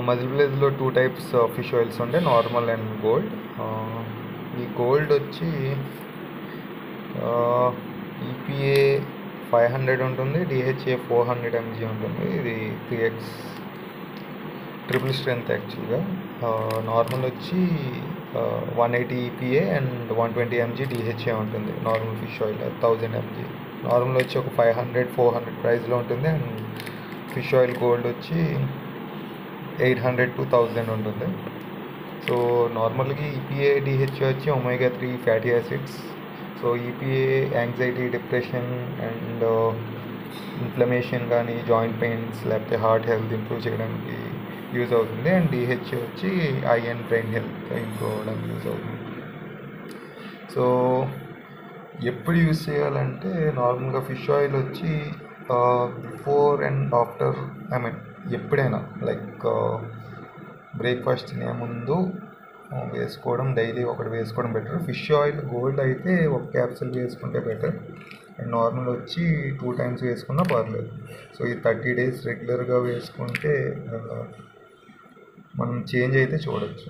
Muscle బ్లేజ్లో 2 types fish oils ఉండే, normal and gold. ఈ gold వచ్చి ఈపీఏ 500 ఉంటుంది, డిహెచ్ఏ 400 mg ఉంటుంది. ఇది 3x ట్రిపుల్ స్ట్రెంత్ యాక్చువల్గా. నార్మల్ వచ్చి 180 ఈపీఏ అండ్ 120 mg డిహెచ్ఏ ఉంటుంది. Normal fish oil 1000 mg. Normal వచ్చి ఒక 500-400 ప్రైస్లో ఉంటుంది. అండ్ ఫిష్ ఆయిల్ గోల్డ్ వచ్చి 800 to 1000 ఉంటుంది. సో నార్మల్గా ఈపీఏ డిహెచ్ఏ వచ్చి omega 3 fatty acids. So EPA anxiety, depression and inflammation కానీ, జాయింట్ పెయిన్స్ లేకపోతే హార్ట్ హెల్త్ ఇంప్రూవ్ చేయడానికి యూజ్ అవుతుంది. అండ్ డిహెచ్ఏ వచ్చి I and brain health improve అవ్వడానికి యూజ్ అవుతుంది. సో ఎప్పుడు యూజ్ చేయాలంటే నార్మల్గా ఫిష్ ఆయిల్ వచ్చి బిఫోర్ అండ్ ఆఫ్టర్, ఎప్పుడైనా లైక్ బ్రేక్ఫాస్ట్ తినే ముందు వేసుకోవడం, డైలీ ఒకటి వేసుకోవడం బెటర్. ఫిష్ ఆయిల్ గోల్డ్ అయితే ఒక క్యాప్సూల్ వేసుకుంటే బెటర్. అండ్ నార్మల్ వచ్చి 2 times వేసుకున్నా పర్లేదు. సో ఈ 30 days రెగ్యులర్గా వేసుకుంటే మనం చేంజ్ అయితే చూడవచ్చు.